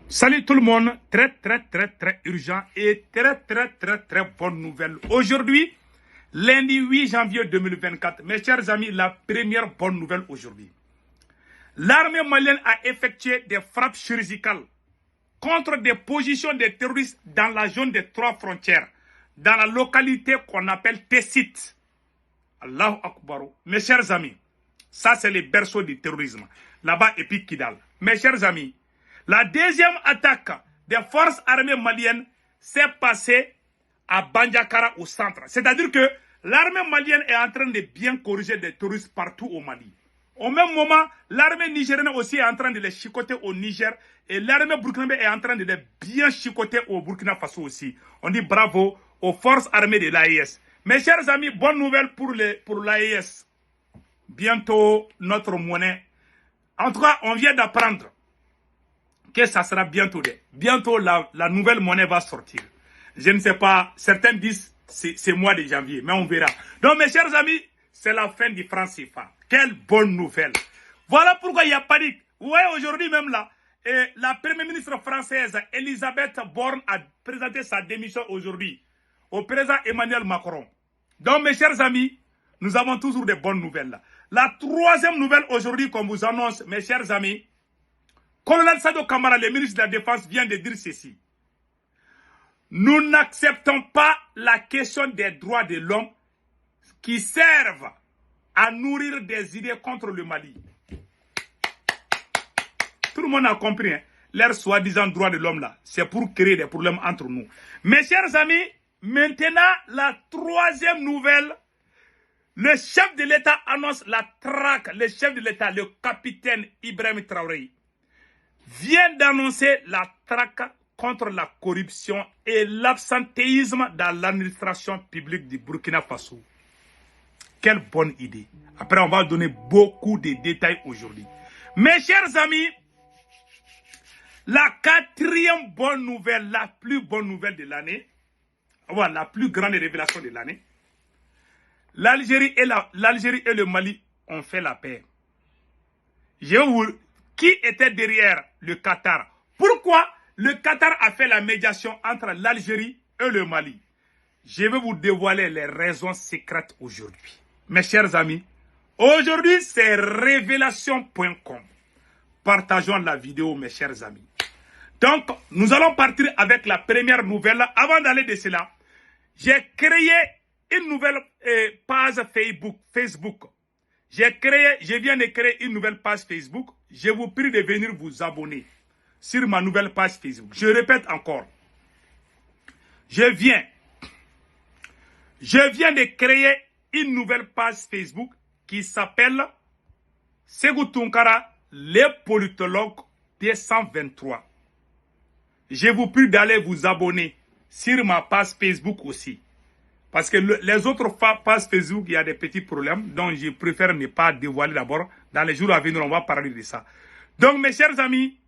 Salut tout le monde, très urgent et très bonne nouvelle. Aujourd'hui, lundi 8 janvier 2024, mes chers amis, la première bonne nouvelle aujourd'hui. L'armée malienne a effectué des frappes chirurgicales contre des positions des terroristes dans la zone des 3 frontières, dans la localité qu'on appelle Tessit. Allahu Akbar. Mes chers amis, ça c'est le berceau du terrorisme. Là-bas, et puis Kidal. Mes chers amis, la deuxième attaque des forces armées maliennes s'est passée à Bandiakara au centre. C'est-à-dire que l'armée malienne est en train de bien corriger des terroristes partout au Mali. Au même moment, l'armée nigérienne aussi est en train de les chicoter au Niger et l'armée burkinabé est en train de les bien chicoter au Burkina Faso aussi. On dit bravo aux forces armées de l'AES. Mes chers amis, bonne nouvelle pour l'AES. Bientôt notre monnaie. En tout cas, on vient d'apprendre que ça sera bientôt. Bientôt, la nouvelle monnaie va sortir. Je ne sais pas, certains disent c'est mois de janvier, mais on verra. Donc, mes chers amis, c'est la fin du franc CFA. Quelle bonne nouvelle. Voilà pourquoi il y a panique. Vous voyez, aujourd'hui même là, la première ministre française, Elisabeth Borne, a présenté sa démission aujourd'hui au président Emmanuel Macron. Donc, mes chers amis, nous avons toujours des bonnes nouvelles là. La troisième nouvelle aujourd'hui qu'on vous annonce, mes chers amis, Colonel Sado Kamara, le ministre de la Défense, vient de dire ceci. Nous n'acceptons pas la question des droits de l'homme qui servent à nourrir des idées contre le Mali. Tout le monde a compris, hein? Leur soi-disant droits de l'homme là, c'est pour créer des problèmes entre nous. Mes chers amis, maintenant, la troisième nouvelle, le chef de l'État annonce la traque. Le chef de l'État, le capitaine Ibrahim Traoré, vient d'annoncer la traque contre la corruption et l'absentéisme dans l'administration publique du Burkina Faso. Quelle bonne idée. Après, on va donner beaucoup de détails aujourd'hui. Mes chers amis, la quatrième bonne nouvelle, la plus bonne nouvelle de l'année, voilà, la plus grande révélation de l'année, l'Algérie et le Mali ont fait la paix. Qui était derrière le Qatar? Pourquoi le Qatar a fait la médiation entre l'Algérie et le Mali? Je vais vous dévoiler les raisons secrètes aujourd'hui. Mes chers amis, aujourd'hui c'est révélation.com. Partageons la vidéo, mes chers amis. Donc, nous allons partir avec la première nouvelle. Avant d'aller de cela, j'ai créé une nouvelle page Facebook. Je viens de créer une nouvelle page Facebook. Je vous prie de venir vous abonner sur ma nouvelle page Facebook. Je répète encore. Je viens de créer une nouvelle page Facebook qui s'appelle Ségou Tounkara, les politologues 223. Je vous prie d'aller vous abonner sur ma page Facebook aussi. Parce que les autres pages Facebook, il y a des petits problèmes. Donc, je préfère ne pas dévoiler d'abord. Dans les jours à venir, on va parler de ça. Donc, mes chers amis,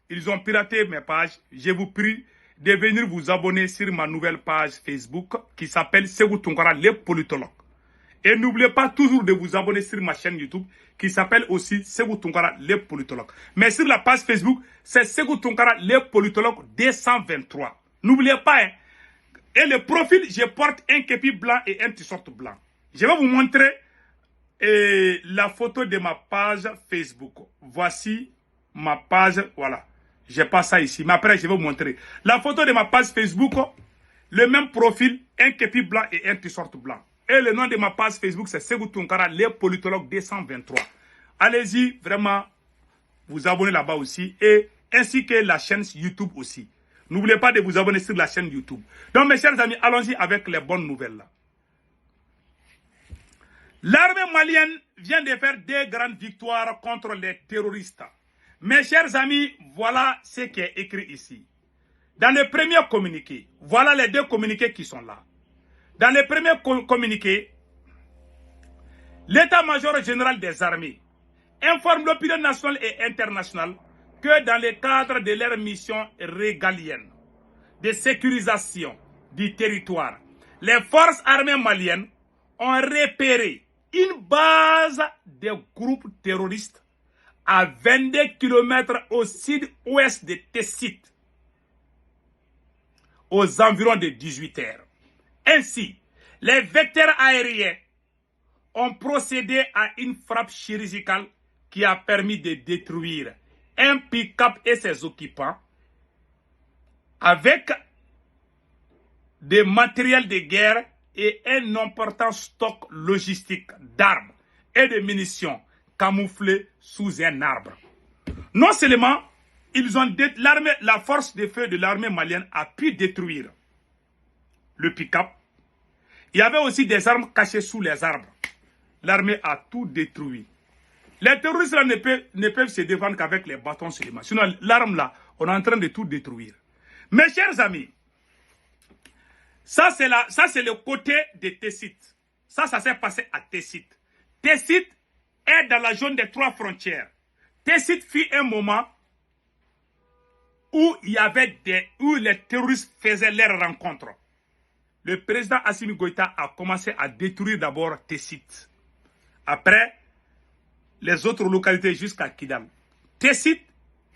ils ont piraté mes pages. Je vous prie de venir vous abonner sur ma nouvelle page Facebook qui s'appelle Ségou Tounkara, les politologues. Et n'oubliez pas toujours de vous abonner sur ma chaîne YouTube qui s'appelle aussi Ségou Tounkara, les politologues. Mais sur la page Facebook, c'est Ségou Tounkara, les politologues 223. N'oubliez pas, hein. Et le profil, je porte un képi blanc et un t-shirt blanc. Je vais vous montrer la photo de ma page Facebook. Voici ma page, voilà. Je passe ça ici, mais après je vais vous montrer. La photo de ma page Facebook, le même profil, un képi blanc et un t-shirt blanc. Et le nom de ma page Facebook, c'est Ségou Tounkara, les politologues 223. Allez-y, vraiment, vous abonnez là-bas aussi, et ainsi que la chaîne YouTube aussi. N'oubliez pas de vous abonner sur la chaîne YouTube. Donc, mes chers amis, allons-y avec les bonnes nouvelles. L'armée malienne vient de faire 2 grandes victoires contre les terroristes. Mes chers amis, voilà ce qui est écrit ici. Dans le premier communiqué, voilà les 2 communiqués qui sont là. Dans le premier communiqué, l'état-major général des armées informe l'opinion nationale et internationale que dans le cadre de leur mission régalienne de sécurisation du territoire, les forces armées maliennes ont repéré une base de groupes terroristes à 22 km au sud-ouest de Tessit, aux environs de 18 heures. Ainsi, les vecteurs aériens ont procédé à une frappe chirurgicale qui a permis de détruire un pick-up et ses occupants avec des matériels de guerre et un important stock logistique d'armes et de munitions camouflés sous un arbre. Non seulement la force de feu de l'armée malienne a pu détruire le pick-up, il y avait aussi des armes cachées sous les arbres. L'armée a tout détruit. Les terroristes là ne peuvent se défendre qu'avec les bâtons seulement. Sinon, l'arme là, on est en train de tout détruire. Mes chers amis, ça c'est le côté de Tessit. Ça s'est passé à Tessit. Tessit est dans la zone des 3 frontières. Tessit fut un moment où où les terroristes faisaient leurs rencontres. Le président Assimi Goïta a commencé à détruire d'abord Tessit. Après, les autres localités jusqu'à Kidal. Tessit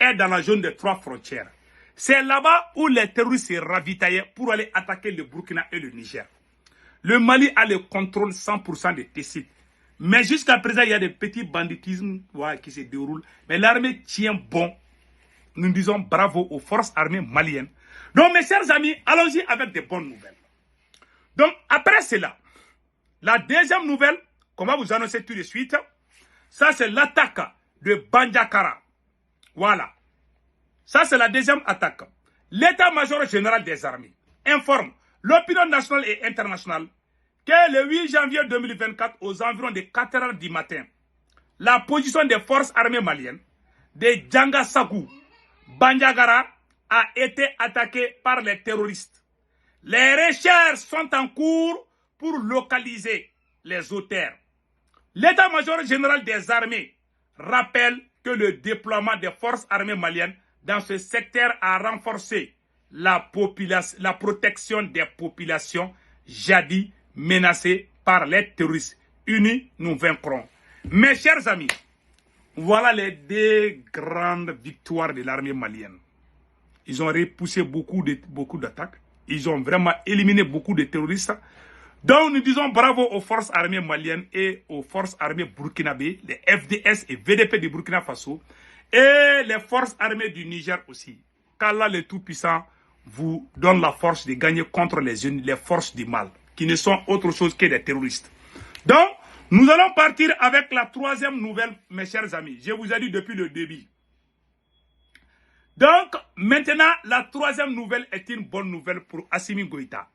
est dans la zone des 3 frontières. C'est là-bas où les terroristes se ravitaillaient pour aller attaquer le Burkina et le Niger. Le Mali a le contrôle 100% de Tessit. Mais jusqu'à présent, il y a des petits banditismes qui se déroulent. Mais l'armée tient bon. Nous disons bravo aux forces armées maliennes. Donc, mes chers amis, allons-y avec des bonnes nouvelles. Donc, après cela, la deuxième nouvelle, qu'on va vous annoncer tout de suite, ça c'est l'attaque de Bandiakara. Voilà. Ça c'est la deuxième attaque. L'état-major général des armées informe l'opinion nationale et internationale que le 8 janvier 2024, aux environs de 4 heures du matin, la position des forces armées maliennes de Djangasagou, Bandiagara, a été attaquée par les terroristes. Les recherches sont en cours pour localiser les auteurs. L'état-major général des armées rappelle que le déploiement des forces armées maliennes dans ce secteur a renforcé la protection des populations jadis menacées par les terroristes. Unis, nous vaincrons. Mes chers amis, voilà les 2 grandes victoires de l'armée malienne. Ils ont repoussé beaucoup d'attaques. Ils ont vraiment éliminé beaucoup de terroristes. Donc nous disons bravo aux forces armées maliennes et aux forces armées burkinabées, les FDS et VDP de Burkina Faso, et les forces armées du Niger aussi. Qu'Allah le Tout-Puissant vous donne la force de gagner contre les forces du mal, qui ne sont autre chose que des terroristes. Donc, nous allons partir avec la 3e nouvelle, mes chers amis. Je vous ai dit depuis le début. Donc, maintenant, la 3e nouvelle est une bonne nouvelle pour Assimi Goïta.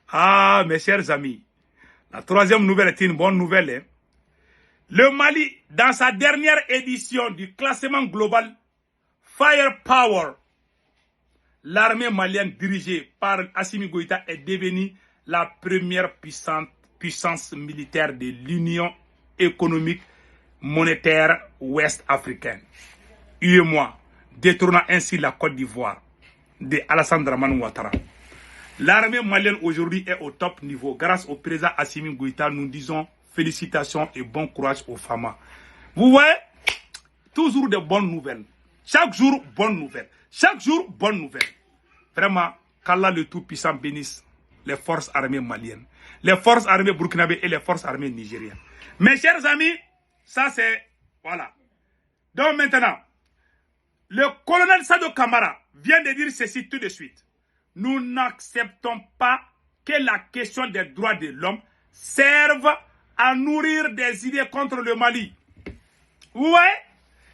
Ah, mes chers amis, la 3e nouvelle est une bonne nouvelle. Hein? Le Mali, dans sa dernière édition du classement global Firepower, l'armée malienne dirigée par Assimi Goïta est devenue la première puissance militaire de l'Union économique monétaire ouest-africaine, UEMOA, détrônant ainsi la Côte d'Ivoire de Alassane Dramane Ouattara. L'armée malienne aujourd'hui est au top niveau. Grâce au président Assimi Goïta, nous disons félicitations et bon courage aux femmes. Vous voyez, toujours de bonnes nouvelles. Chaque jour, bonne nouvelle. Chaque jour, bonne nouvelle. Vraiment, qu'Allah le Tout-Puissant bénisse les forces armées maliennes, les forces armées burkinabées et les forces armées nigériennes. Mes chers amis, ça c'est... Voilà. Donc maintenant, le colonel Sado Kamara vient de dire ceci tout de suite. Nous n'acceptons pas que la question des droits de l'homme serve à nourrir des idées contre le Mali. Vous voyez,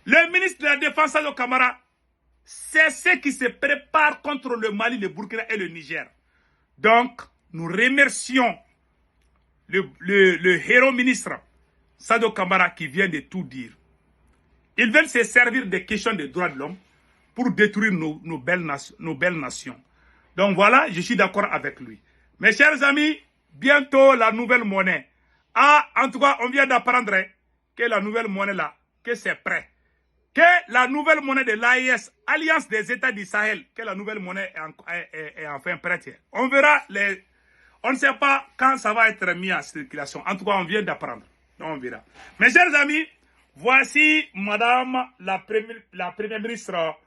le ministre de la Défense, Sado Kamara, c'est ce qui se prépare contre le Mali, le Burkina et le Niger. Donc, nous remercions le héros ministre Sado Kamara qui vient de tout dire. Ils veulent se servir des questions des droits de l'homme pour détruire nos belles nations. Donc voilà, je suis d'accord avec lui. Mes chers amis, bientôt la nouvelle monnaie. Ah, en tout cas, on vient d'apprendre que la nouvelle monnaie là, que c'est prêt. Que la nouvelle monnaie de l'AES, Alliance des États du Sahel, que la nouvelle monnaie est enfin prête. On verra on ne sait pas quand ça va être mis en circulation. En tout cas, on vient d'apprendre. Donc on verra. Mes chers amis, voici madame la première ministre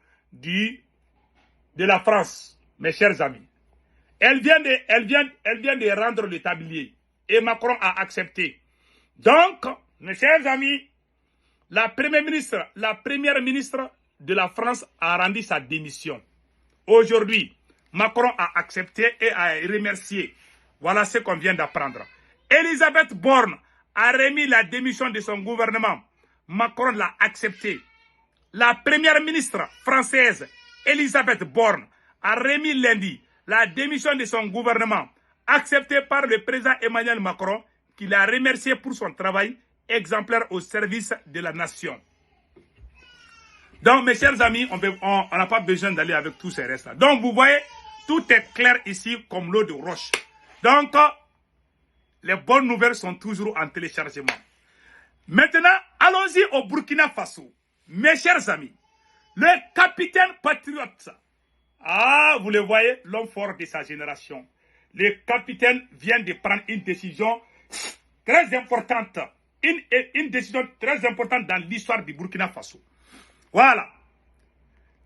de la France. Mes chers amis, Elle vient de rendre le tablier. Et Macron a accepté. Donc, mes chers amis, la première ministre de la France a rendu sa démission. Aujourd'hui, Macron a accepté et a remercié. Voilà ce qu'on vient d'apprendre. Elisabeth Borne a remis la démission de son gouvernement. Macron l'a accepté. La première ministre française, Elisabeth Borne, a remis lundi la démission de son gouvernement, acceptée par le président Emmanuel Macron, qui l'a remercié pour son travail exemplaire au service de la nation. Donc, mes chers amis, on n'a pas besoin d'aller avec tous ces restes-là. Donc, vous voyez, tout est clair ici comme l'eau de roche. Donc, les bonnes nouvelles sont toujours en téléchargement. Maintenant, allons-y au Burkina Faso. Mes chers amis, le capitaine patriote, vous le voyez, l'homme fort de sa génération. Le capitaine vient de prendre une décision très importante. Une décision très importante dans l'histoire du Burkina Faso. Voilà.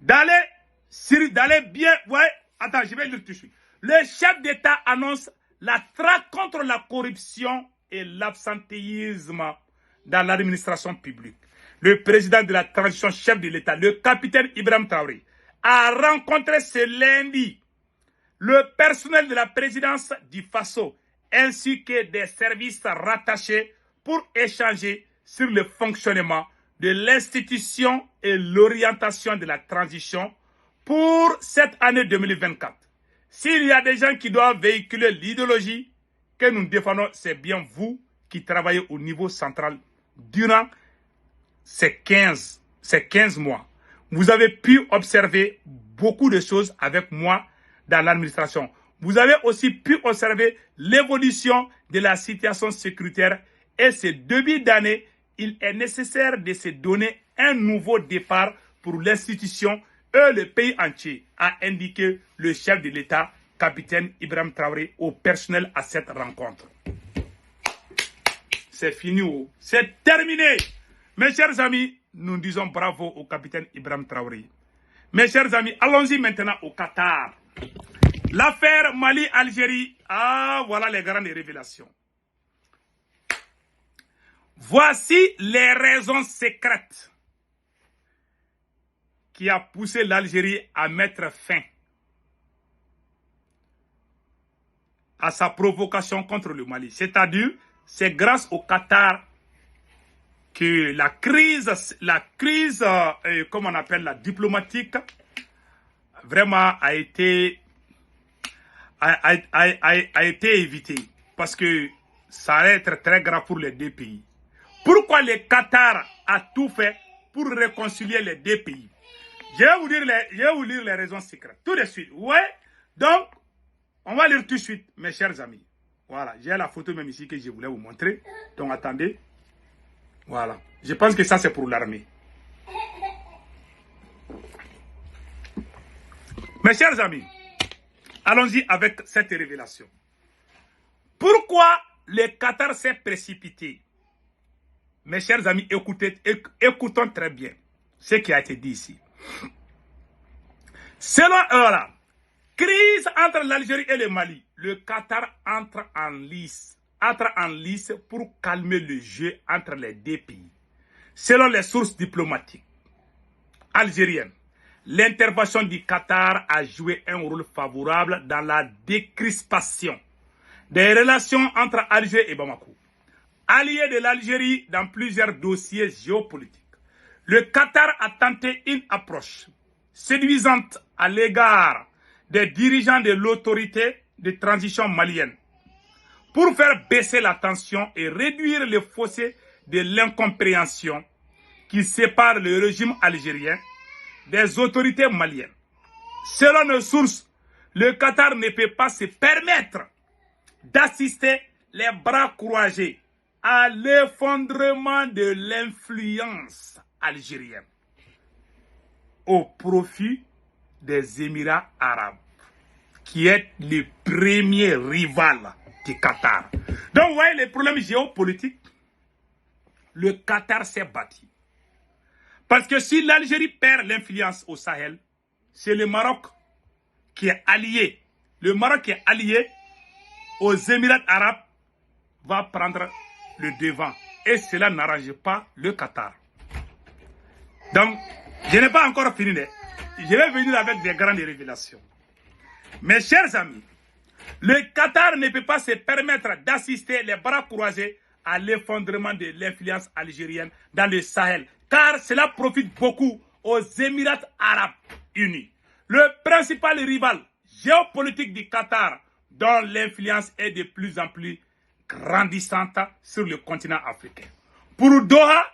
D'aller bien... Ouais, attends, je vais lire tout de suite. Le chef d'État annonce la traque contre la corruption et l'absentéisme dans l'administration publique. Le président de la transition, chef de l'État, le capitaine Ibrahim Traoré, a rencontré ce lundi le personnel de la présidence du Faso ainsi que des services rattachés pour échanger sur le fonctionnement de l'institution et l'orientation de la transition pour cette année 2024. S'il y a des gens qui doivent véhiculer l'idéologie que nous défendons, c'est bien vous qui travaillez au niveau central durant ces 15 mois. Vous avez pu observer beaucoup de choses avec moi dans l'administration. Vous avez aussi pu observer l'évolution de la situation sécuritaire et ce début d'année, il est nécessaire de se donner un nouveau départ pour l'institution et le pays entier, a indiqué le chef de l'État, capitaine Ibrahim Traoré, au personnel à cette rencontre. C'est fini, c'est terminé. Mes chers amis, nous disons bravo au capitaine Ibrahim Traoré. Mes chers amis, allons-y maintenant au Qatar. L'affaire Mali-Algérie, voilà les grandes révélations. Voici les raisons secrètes qui a poussé l'Algérie à mettre fin à sa provocation contre le Mali. C'est-à-dire, c'est grâce au Qatar que la crise, comment on appelle la diplomatique, vraiment a été évitée. Parce que ça va être très grave pour les deux pays. Pourquoi le Qatar a tout fait pour réconcilier les deux pays? Je vais vous lire les raisons secrètes. Tout de suite. Ouais. Donc, on va lire tout de suite, mes chers amis. Voilà. J'ai la photo même ici que je voulais vous montrer. Donc, attendez. Voilà. Je pense que ça, c'est pour l'armée. Mes chers amis, allons-y avec cette révélation. Pourquoi le Qatar s'est précipité? Mes chers amis, écoutons très bien ce qui a été dit ici. Selon eux, crise entre l'Algérie et le Mali, le Qatar entre en lice pour calmer le jeu entre les deux pays. Selon les sources diplomatiques algériennes, l'intervention du Qatar a joué un rôle favorable dans la décrispation des relations entre Alger et Bamako. Allié de l'Algérie dans plusieurs dossiers géopolitiques, le Qatar a tenté une approche séduisante à l'égard des dirigeants de l'autorité de transition malienne pour faire baisser la tension et réduire le fossé de l'incompréhension qui sépare le régime algérien des autorités maliennes. Selon nos sources, le Qatar ne peut pas se permettre d'assister les bras croisés à l'effondrement de l'influence algérienne au profit des Émirats arabes, qui est le premier rival du Qatar. Donc, vous voyez les problèmes géopolitiques. Le Qatar s'est bâti. Parce que si l'Algérie perd l'influence au Sahel, c'est le Maroc qui est allié le Maroc qui est allié aux Émirats arabes va prendre le devant. Et cela n'arrange pas le Qatar. Donc, je n'ai pas encore fini. Je vais venir avec des grandes révélations. Mes chers amis, le Qatar ne peut pas se permettre d'assister les bras croisés à l'effondrement de l'influence algérienne dans le Sahel, car cela profite beaucoup aux Émirats arabes unis. Le principal rival géopolitique du Qatar, dont l'influence est de plus en plus grandissante sur le continent africain. Pour Doha,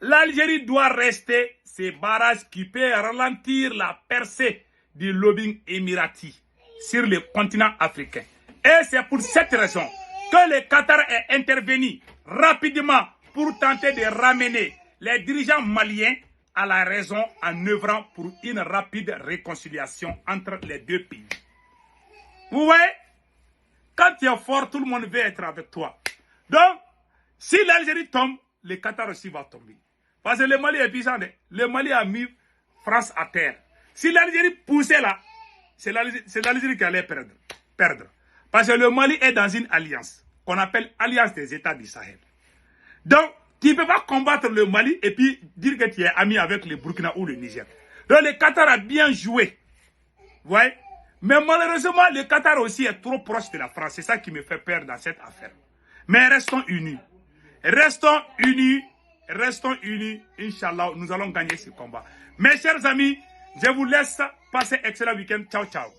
l'Algérie doit rester ces barrages qui peuvent ralentir la percée du lobbying émirati sur le continent africain. Et c'est pour cette raison que le Qatar est intervenu rapidement pour tenter de ramener les dirigeants maliens à la raison en œuvrant pour une rapide réconciliation entre les deux pays. Vous voyez, quand tu es fort, tout le monde veut être avec toi. Donc, si l'Algérie tombe, le Qatar aussi va tomber. Parce que le Mali est puissant. Le Mali a mis France à terre. Si l'Algérie poussait là, c'est l'Algérie qui allait perdre. Parce que le Mali est dans une alliance qu'on appelle Alliance des États du Sahel. Donc, tu ne peux pas combattre le Mali et puis dire que tu es ami avec le Burkina ou le Niger. Donc, le Qatar a bien joué. Vous voyez? Mais malheureusement, le Qatar aussi est trop proche de la France. C'est ça qui me fait peur dans cette affaire. Mais restons unis. Restons unis. Restons unis. Inch'Allah, nous allons gagner ce combat. Mes chers amis, je vous laisse passer un excellent week-end. Ciao, ciao.